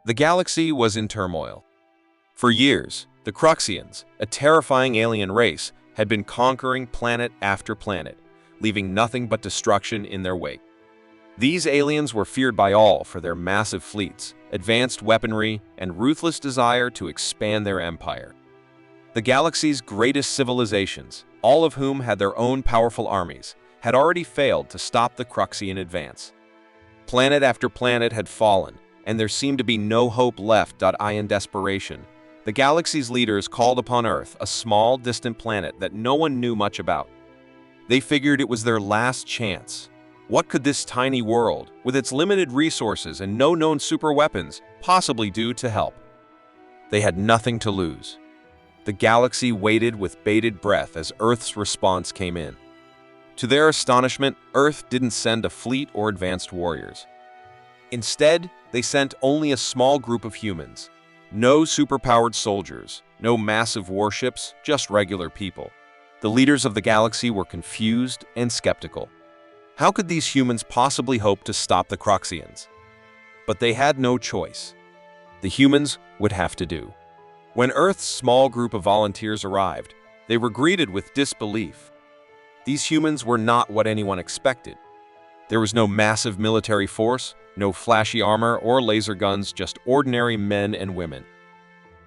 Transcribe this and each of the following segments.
The galaxy was in turmoil. For years, the Cruxians, a terrifying alien race, had been conquering planet after planet, leaving nothing but destruction in their wake. These aliens were feared by all for their massive fleets, advanced weaponry, and ruthless desire to expand their empire. The galaxy's greatest civilizations, all of whom had their own powerful armies, had already failed to stop the Cruxian advance. Planet after planet had fallen, and there seemed to be no hope left. In desperation, the galaxy's leaders called upon Earth, a small, distant planet that no one knew much about. They figured it was their last chance. What could this tiny world, with its limited resources and no known superweapons, possibly do to help? They had nothing to lose. The galaxy waited with bated breath as Earth's response came in. To their astonishment, Earth didn't send a fleet or advanced warriors. Instead, they sent only a small group of humans. No superpowered soldiers, no massive warships, just regular people. The leaders of the galaxy were confused and skeptical. How could these humans possibly hope to stop the Cruxians? But they had no choice. The humans would have to do. When Earth's small group of volunteers arrived, they were greeted with disbelief. These humans were not what anyone expected. There was no massive military force, no flashy armor or laser guns, just ordinary men and women.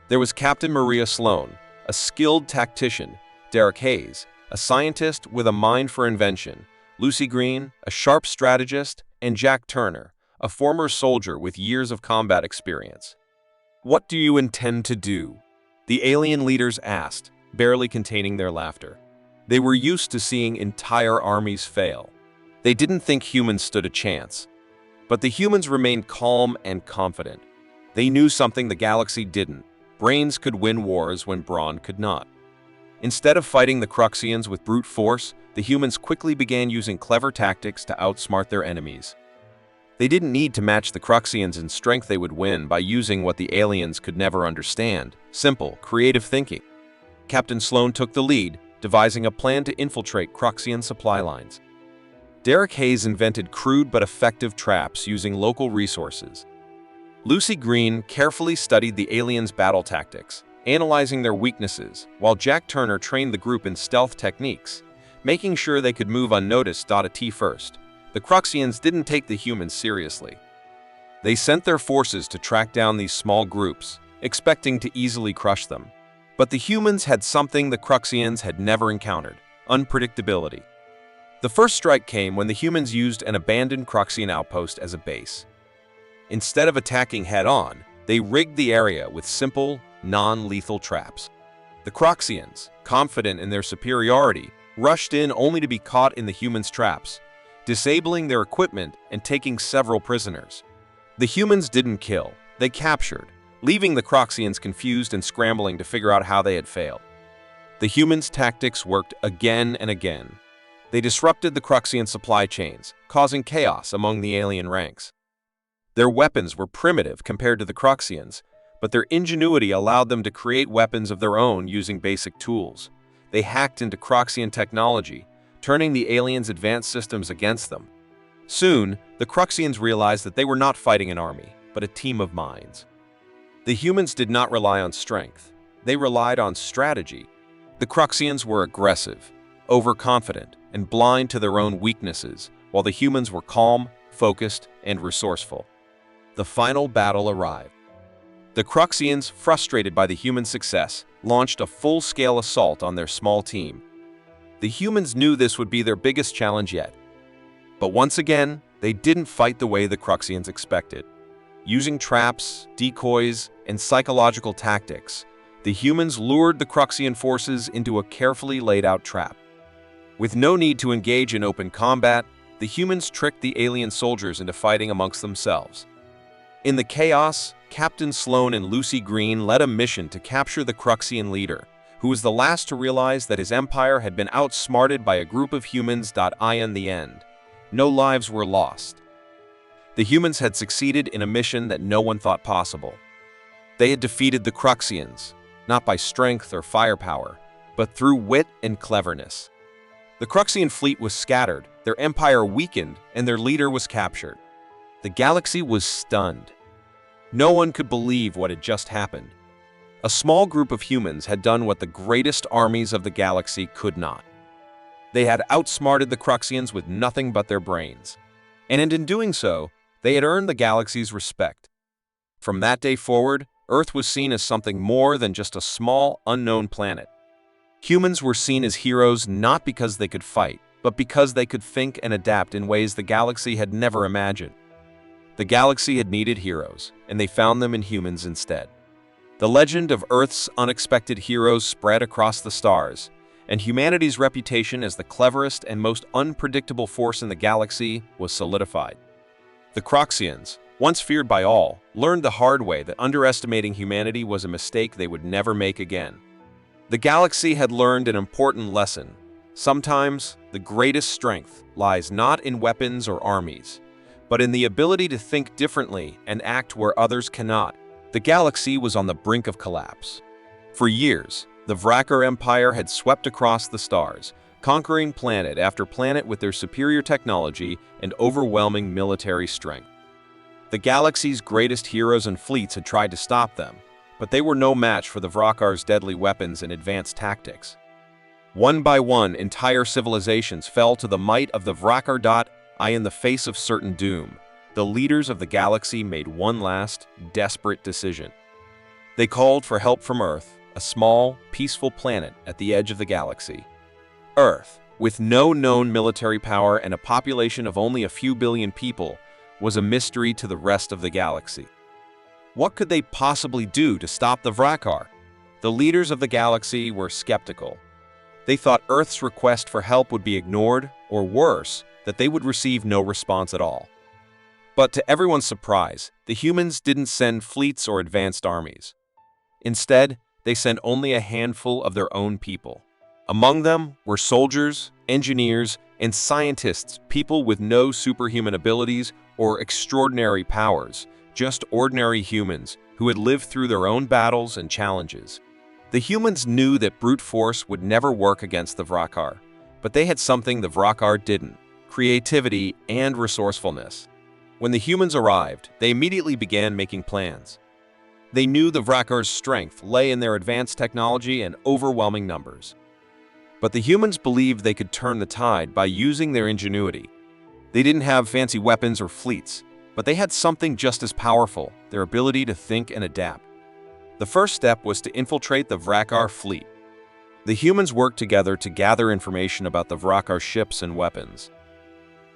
There was Captain Maria Sloan, a skilled tactician, Derek Hayes, a scientist with a mind for invention, Lucy Green, a sharp strategist, and Jack Turner, a former soldier with years of combat experience. "What do you intend to do?" the alien leaders asked, barely containing their laughter. They were used to seeing entire armies fail. They didn't think humans stood a chance. But the humans remained calm and confident. They knew something the galaxy didn't. Brains could win wars when brawn could not. Instead of fighting the Cruxians with brute force, the humans quickly began using clever tactics to outsmart their enemies. They didn't need to match the Cruxians in strength. They would win by using what the aliens could never understand: simple, creative thinking. Captain Sloan took the lead, devising a plan to infiltrate Cruxian supply lines. Derek Hayes invented crude but effective traps using local resources. Lucy Green carefully studied the aliens' battle tactics, analyzing their weaknesses, while Jack Turner trained the group in stealth techniques, making sure they could move unnoticed. At first, the Cruxians didn't take the humans seriously. They sent their forces to track down these small groups, expecting to easily crush them. But the humans had something the Cruxians had never encountered: unpredictability. The first strike came when the humans used an abandoned Cruxian outpost as a base. Instead of attacking head-on, they rigged the area with simple, non-lethal traps. The Cruxians, confident in their superiority, rushed in only to be caught in the humans' traps, disabling their equipment and taking several prisoners. The humans didn't kill, they captured, leaving the Cruxians confused and scrambling to figure out how they had failed. The humans' tactics worked again and again. They disrupted the Cruxian supply chains, causing chaos among the alien ranks. Their weapons were primitive compared to the Cruxians, but their ingenuity allowed them to create weapons of their own using basic tools. They hacked into Cruxian technology, turning the aliens' advanced systems against them. Soon, the Cruxians realized that they were not fighting an army, but a team of minds. The humans did not rely on strength. They relied on strategy. The Cruxians were aggressive, overconfident, and blind to their own weaknesses, while the humans were calm, focused, and resourceful. The final battle arrived. The Cruxians, frustrated by the human success, launched a full-scale assault on their small team. The humans knew this would be their biggest challenge yet. But once again, they didn't fight the way the Cruxians expected. Using traps, decoys, and psychological tactics, the humans lured the Cruxian forces into a carefully laid-out trap. With no need to engage in open combat, the humans tricked the alien soldiers into fighting amongst themselves. In the chaos, Captain Sloan and Lucy Green led a mission to capture the Cruxian leader, who was the last to realize that his empire had been outsmarted by a group of humans. In the end, no lives were lost. The humans had succeeded in a mission that no one thought possible. They had defeated the Cruxians, not by strength or firepower, but through wit and cleverness. The Cruxian fleet was scattered, their empire weakened, and their leader was captured. The galaxy was stunned. No one could believe what had just happened. A small group of humans had done what the greatest armies of the galaxy could not. They had outsmarted the Cruxians with nothing but their brains. And in doing so, they had earned the galaxy's respect. From that day forward, Earth was seen as something more than just a small, unknown planet. Humans were seen as heroes not because they could fight, but because they could think and adapt in ways the galaxy had never imagined. The galaxy had needed heroes, and they found them in humans instead. The legend of Earth's unexpected heroes spread across the stars, and humanity's reputation as the cleverest and most unpredictable force in the galaxy was solidified. The Cruxians, once feared by all, learned the hard way that underestimating humanity was a mistake they would never make again. The galaxy had learned an important lesson. Sometimes, the greatest strength lies not in weapons or armies, but in the ability to think differently and act where others cannot. The galaxy was on the brink of collapse. For years, the Vrakkar Empire had swept across the stars, conquering planet after planet with their superior technology and overwhelming military strength. The galaxy's greatest heroes and fleets had tried to stop them, but they were no match for the Vrakkar's deadly weapons and advanced tactics. One by one, entire civilizations fell to the might of the Vrakkar. In the face of certain doom, the leaders of the galaxy made one last, desperate decision. They called for help from Earth, a small, peaceful planet at the edge of the galaxy. Earth, with no known military power and a population of only a few billion people, was a mystery to the rest of the galaxy. What could they possibly do to stop the Vrakkar? The leaders of the galaxy were skeptical. They thought Earth's request for help would be ignored, or worse, that they would receive no response at all. But to everyone's surprise, the humans didn't send fleets or advanced armies. Instead, they sent only a handful of their own people. Among them were soldiers, engineers, and scientists, people with no superhuman abilities or extraordinary powers, just ordinary humans who had lived through their own battles and challenges. The humans knew that brute force would never work against the Vrakkar, but they had something the Vrakkar didn't: creativity and resourcefulness. When the humans arrived, they immediately began making plans. They knew the Vrakkar's strength lay in their advanced technology and overwhelming numbers. But the humans believed they could turn the tide by using their ingenuity. They didn't have fancy weapons or fleets, but they had something just as powerful: their ability to think and adapt. The first step was to infiltrate the Vrakkar fleet. The humans worked together to gather information about the Vrakkar ships and weapons.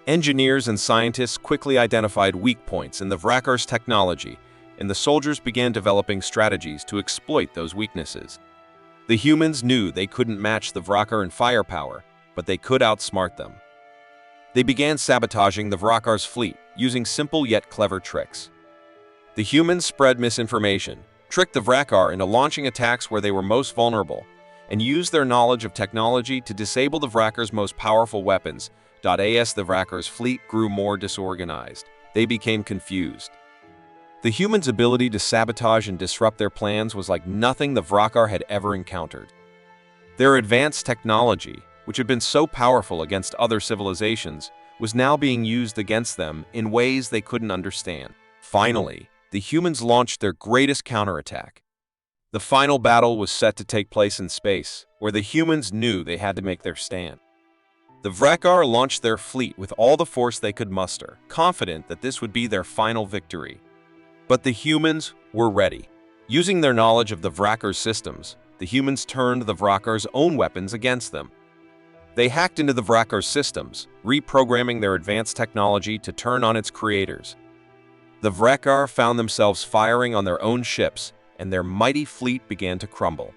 Engineers and scientists quickly identified weak points in the Vrakkar's technology, and the soldiers began developing strategies to exploit those weaknesses. The humans knew they couldn't match the Vrakkar in firepower, but they could outsmart them. They began sabotaging the Vrakkar's fleet, using simple yet clever tricks. The humans spread misinformation, tricked the Vrakkar into launching attacks where they were most vulnerable, and used their knowledge of technology to disable the Vrakkar's most powerful weapons. As the Vrakkar's fleet grew more disorganized, they became confused. The humans' ability to sabotage and disrupt their plans was like nothing the Vrakkar had ever encountered. Their advanced technology, which had been so powerful against other civilizations, was now being used against them in ways they couldn't understand. Finally, the humans launched their greatest counterattack. The final battle was set to take place in space, where the humans knew they had to make their stand. The Vrakkar launched their fleet with all the force they could muster, confident that this would be their final victory. But the humans were ready. Using their knowledge of the Vrakkar's systems, the humans turned the Vrakkar's own weapons against them. They hacked into the Vrakkar's systems, reprogramming their advanced technology to turn on its creators. The Vrakkar found themselves firing on their own ships, and their mighty fleet began to crumble.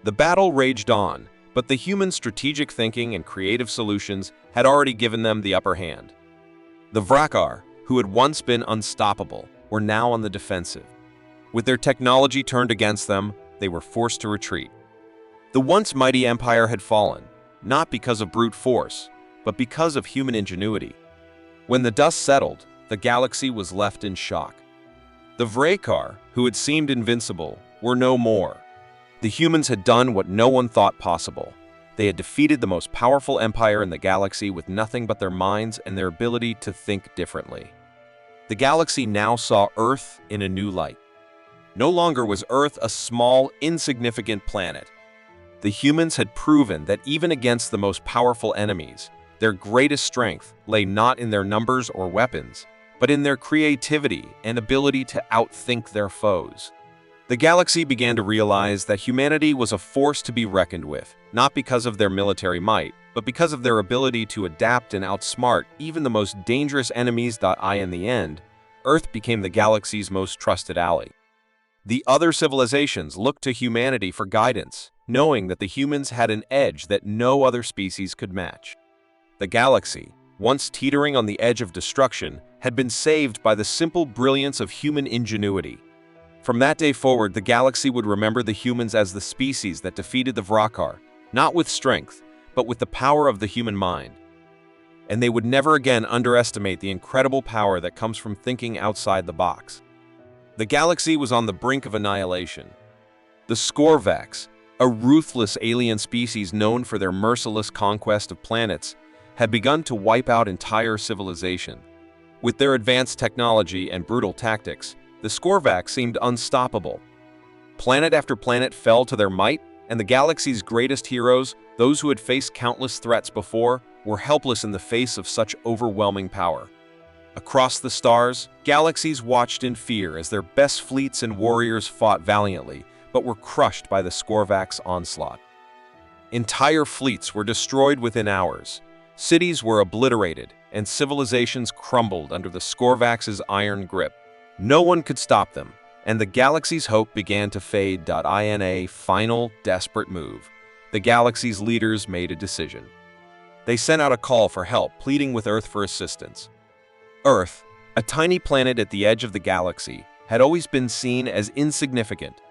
The battle raged on, but the humans' strategic thinking and creative solutions had already given them the upper hand. The Vrakkar, who had once been unstoppable, were now on the defensive. With their technology turned against them, they were forced to retreat. The once mighty empire had fallen, not because of brute force, but because of human ingenuity. When the dust settled, the galaxy was left in shock. The Vrakkar, who had seemed invincible, were no more. The humans had done what no one thought possible. They had defeated the most powerful empire in the galaxy with nothing but their minds and their ability to think differently. The galaxy now saw Earth in a new light. No longer was Earth a small, insignificant planet. The humans had proven that even against the most powerful enemies, their greatest strength lay not in their numbers or weapons, but in their creativity and ability to outthink their foes. The galaxy began to realize that humanity was a force to be reckoned with, not because of their military might, but because of their ability to adapt and outsmart even the most dangerous enemies. In the end, Earth became the galaxy's most trusted ally. The other civilizations looked to humanity for guidance, knowing that the humans had an edge that no other species could match. The galaxy, once teetering on the edge of destruction, had been saved by the simple brilliance of human ingenuity. From that day forward, the galaxy would remember the humans as the species that defeated the Vrakar, not with strength, but with the power of the human mind. And they would never again underestimate the incredible power that comes from thinking outside the box. The galaxy was on the brink of annihilation. The Skorvax, a ruthless alien species known for their merciless conquest of planets, had begun to wipe out entire civilization. With their advanced technology and brutal tactics, the Skorvax seemed unstoppable. Planet after planet fell to their might, and the galaxy's greatest heroes, those who had faced countless threats before, were helpless in the face of such overwhelming power. Across the stars, galaxies watched in fear as their best fleets and warriors fought valiantly, but were crushed by the Skorvax onslaught. Entire fleets were destroyed within hours. Cities were obliterated, and civilizations crumbled under the Skorvax's iron grip. No one could stop them, and the galaxy's hope began to fade. In a final, desperate move, the galaxy's leaders made a decision. They sent out a call for help, pleading with Earth for assistance. Earth, a tiny planet at the edge of the galaxy, had always been seen as insignificant.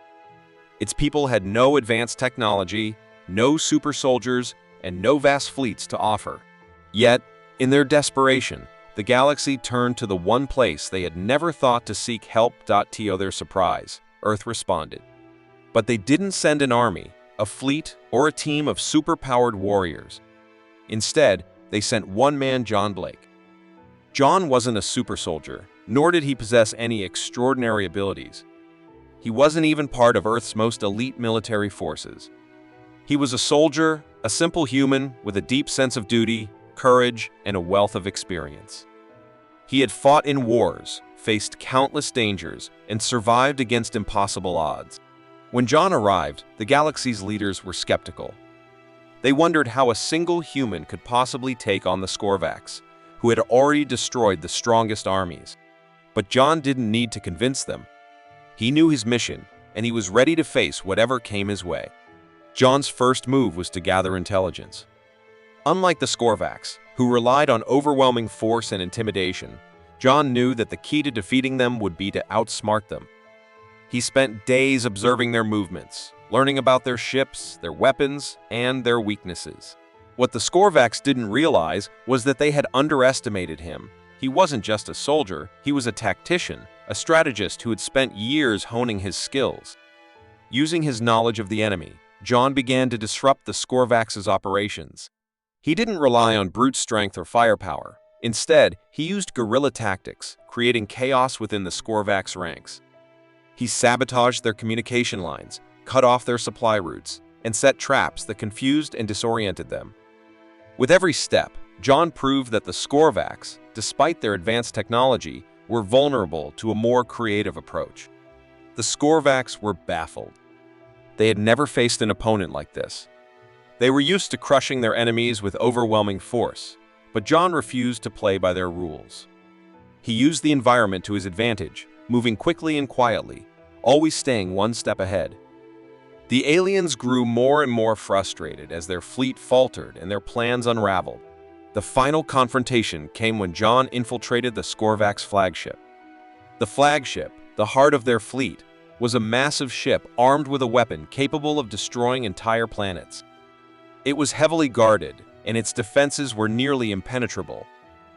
Its people had no advanced technology, no super soldiers, and no vast fleets to offer. Yet, in their desperation, the galaxy turned to the one place they had never thought to seek help. To their surprise, Earth responded. But they didn't send an army, a fleet, or a team of super-powered warriors. Instead, they sent one man, John Blake. John wasn't a super soldier, nor did he possess any extraordinary abilities. He wasn't even part of Earth's most elite military forces. He was a soldier, a simple human with a deep sense of duty, courage, and a wealth of experience. He had fought in wars, faced countless dangers, and survived against impossible odds. When John arrived, the galaxy's leaders were skeptical. They wondered how a single human could possibly take on the Skorvax, who had already destroyed the strongest armies. But John didn't need to convince them. He knew his mission, and he was ready to face whatever came his way. John's first move was to gather intelligence. Unlike the Skorvax, who relied on overwhelming force and intimidation, John knew that the key to defeating them would be to outsmart them. He spent days observing their movements, learning about their ships, their weapons, and their weaknesses. What the Skorvax didn't realize was that they had underestimated him. He wasn't just a soldier, he was a tactician, a strategist who had spent years honing his skills. Using his knowledge of the enemy, John began to disrupt the Skorvax's operations. He didn't rely on brute strength or firepower. Instead, he used guerrilla tactics, creating chaos within the Skorvax ranks. He sabotaged their communication lines, cut off their supply routes, and set traps that confused and disoriented them. With every step, John proved that the Skorvax, despite their advanced technology, were vulnerable to a more creative approach. The Skorvax were baffled. They had never faced an opponent like this. They were used to crushing their enemies with overwhelming force, but John refused to play by their rules. He used the environment to his advantage, moving quickly and quietly, always staying one step ahead. The aliens grew more and more frustrated as their fleet faltered and their plans unraveled. The final confrontation came when John infiltrated the Skorvax flagship. The flagship, the heart of their fleet, was a massive ship armed with a weapon capable of destroying entire planets. It was heavily guarded, and its defenses were nearly impenetrable.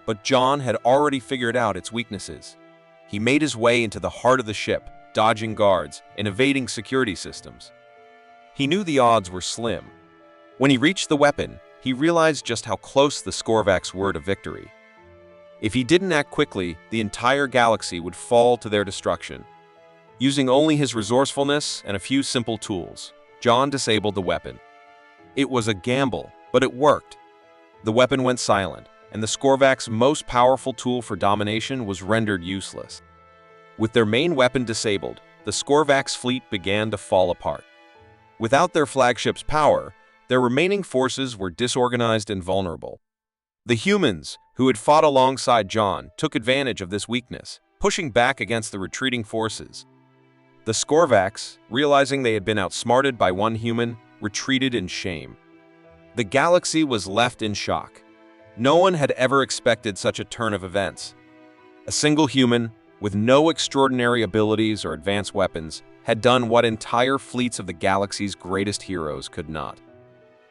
But John had already figured out its weaknesses. He made his way into the heart of the ship, dodging guards and evading security systems. He knew the odds were slim. When he reached the weapon, he realized just how close the Skorvax were to victory. If he didn't act quickly, the entire galaxy would fall to their destruction. Using only his resourcefulness and a few simple tools, John disabled the weapon. It was a gamble, but it worked. The weapon went silent, and the Skorvak's most powerful tool for domination was rendered useless. With their main weapon disabled, the Skorvak's fleet began to fall apart. Without their flagship's power, their remaining forces were disorganized and vulnerable. The humans, who had fought alongside John, took advantage of this weakness, pushing back against the retreating forces. The Skorvaks, realizing they had been outsmarted by one human, retreated in shame. The galaxy was left in shock. No one had ever expected such a turn of events. A single human, with no extraordinary abilities or advanced weapons, had done what entire fleets of the galaxy's greatest heroes could not.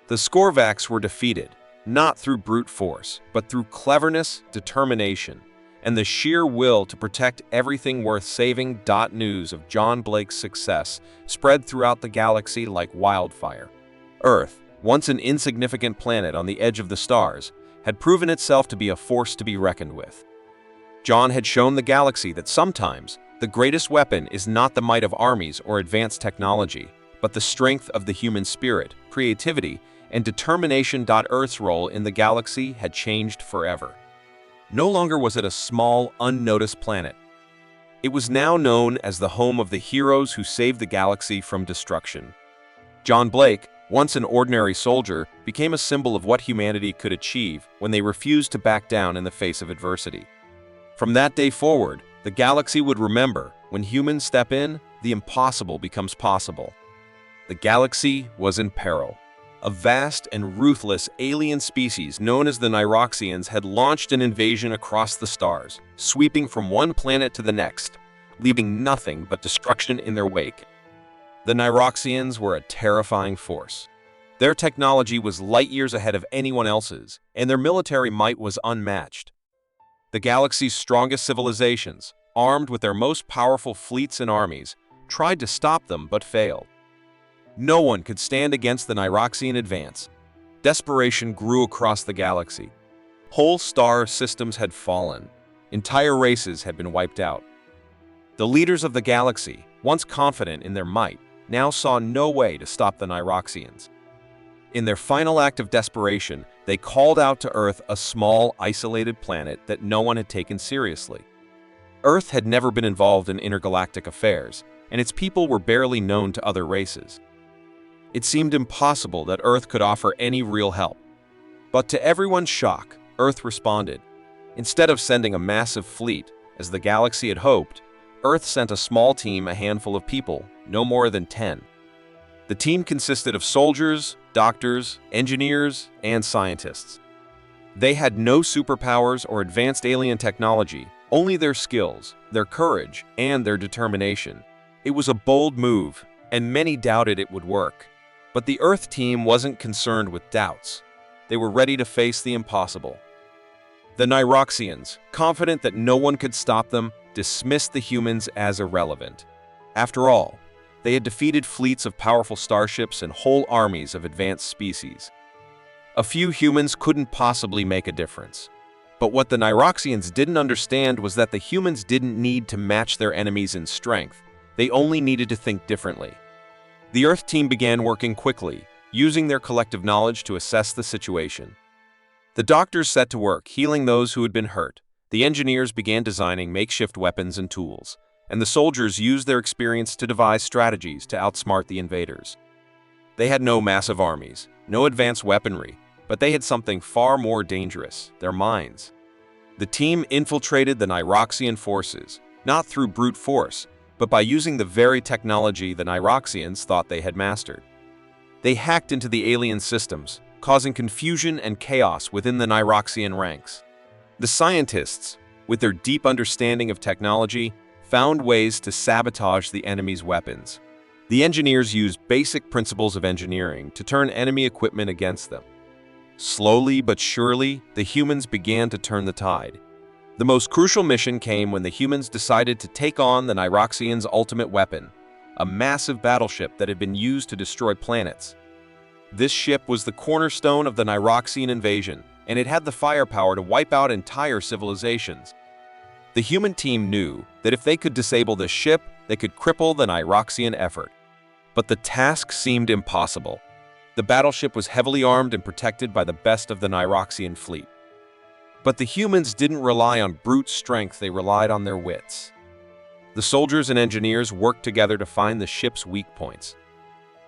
The Skorvaks were defeated, not through brute force, but through cleverness, determination, and the sheer will to protect everything worth saving. News of John Blake's success spread throughout the galaxy like wildfire. Earth, once an insignificant planet on the edge of the stars, had proven itself to be a force to be reckoned with. John had shown the galaxy that sometimes the greatest weapon is not the might of armies or advanced technology, but the strength of the human spirit, creativity, and determination. Earth's role in the galaxy had changed forever. No longer was it a small, unnoticed planet. It was now known as the home of the heroes who saved the galaxy from destruction. John Blake, once an ordinary soldier, became a symbol of what humanity could achieve when they refused to back down in the face of adversity. From that day forward, the galaxy would remember, when humans step in, the impossible becomes possible. The galaxy was in peril. A vast and ruthless alien species known as the Nyroxians had launched an invasion across the stars, sweeping from one planet to the next, leaving nothing but destruction in their wake. The Nyroxians were a terrifying force. Their technology was light years ahead of anyone else's, and their military might was unmatched. The galaxy's strongest civilizations, armed with their most powerful fleets and armies, tried to stop them but failed. No one could stand against the Nyroxian advance. Desperation grew across the galaxy. Whole star systems had fallen. Entire races had been wiped out. The leaders of the galaxy, once confident in their might, now saw no way to stop the Nyroxians. In their final act of desperation, they called out to Earth, a small, isolated planet that no one had taken seriously. Earth had never been involved in intergalactic affairs, and its people were barely known to other races. It seemed impossible that Earth could offer any real help. But to everyone's shock, Earth responded. Instead of sending a massive fleet, as the galaxy had hoped, Earth sent a small team, a handful of people, no more than 10. The team consisted of soldiers, doctors, engineers, and scientists. They had no superpowers or advanced alien technology, only their skills, their courage, and their determination. It was a bold move, and many doubted it would work. But the Earth team wasn't concerned with doubts. They were ready to face the impossible. The Nyroxians, confident that no one could stop them, dismissed the humans as irrelevant. After all, they had defeated fleets of powerful starships and whole armies of advanced species. A few humans couldn't possibly make a difference. But what the Nyroxians didn't understand was that the humans didn't need to match their enemies in strength. They only needed to think differently. The Earth team began working quickly, using their collective knowledge to assess the situation. The doctors set to work healing those who had been hurt. The engineers began designing makeshift weapons and tools, and the soldiers used their experience to devise strategies to outsmart the invaders. They had no massive armies, no advanced weaponry, but they had something far more dangerous: their minds. The team infiltrated the Nyroxian forces, not through brute force, but by using the very technology the Nyroxians thought they had mastered. They hacked into the alien systems, causing confusion and chaos within the Nyroxian ranks. The scientists, with their deep understanding of technology, found ways to sabotage the enemy's weapons. The engineers used basic principles of engineering to turn enemy equipment against them. Slowly but surely, the humans began to turn the tide. The most crucial mission came when the humans decided to take on the Nyroxians' ultimate weapon, a massive battleship that had been used to destroy planets. This ship was the cornerstone of the Nyroxian invasion, and it had the firepower to wipe out entire civilizations. The human team knew that if they could disable the ship, they could cripple the Nyroxian effort. But the task seemed impossible. The battleship was heavily armed and protected by the best of the Nyroxian fleet. But the humans didn't rely on brute strength, they relied on their wits. The soldiers and engineers worked together to find the ship's weak points.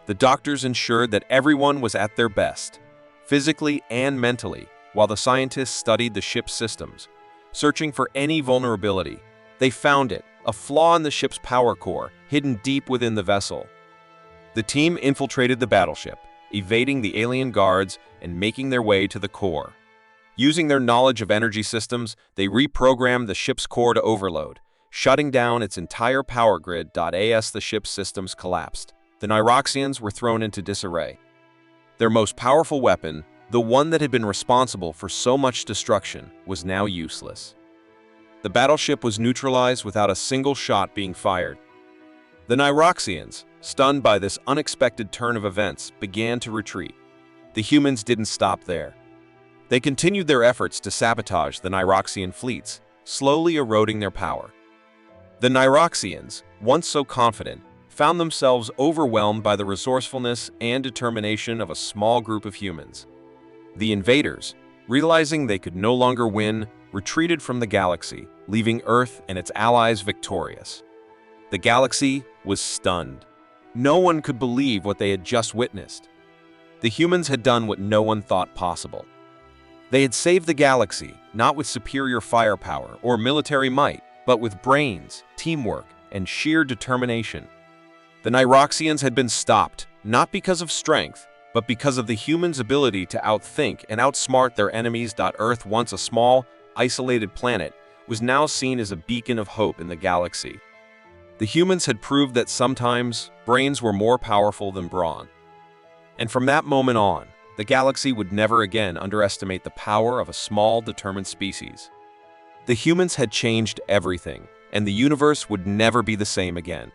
The doctors ensured that everyone was at their best, physically and mentally, while the scientists studied the ship's systems, searching for any vulnerability. They found it, a flaw in the ship's power core, hidden deep within the vessel. The team infiltrated the battleship, evading the alien guards and making their way to the core. Using their knowledge of energy systems, they reprogrammed the ship's core to overload, shutting down its entire power grid. As the ship's systems collapsed, the Nyroxians were thrown into disarray. Their most powerful weapon, the one that had been responsible for so much destruction, was now useless. The battleship was neutralized without a single shot being fired. The Nyroxians, stunned by this unexpected turn of events, began to retreat. The humans didn't stop there. They continued their efforts to sabotage the Nyroxian fleets, slowly eroding their power. The Nyroxians, once so confident, found themselves overwhelmed by the resourcefulness and determination of a small group of humans. The invaders, realizing they could no longer win, retreated from the galaxy, leaving Earth and its allies victorious. The galaxy was stunned. No one could believe what they had just witnessed. The humans had done what no one thought possible. They had saved the galaxy, not with superior firepower or military might, but with brains, teamwork, and sheer determination. The Nyroxians had been stopped, not because of strength, but because of the humans' ability to outthink and outsmart their enemies. Earth, once a small, isolated planet, was now seen as a beacon of hope in the galaxy. The humans had proved that sometimes brains were more powerful than brawn. And from that moment on, the galaxy would never again underestimate the power of a small, determined species. The humans had changed everything, and the universe would never be the same again.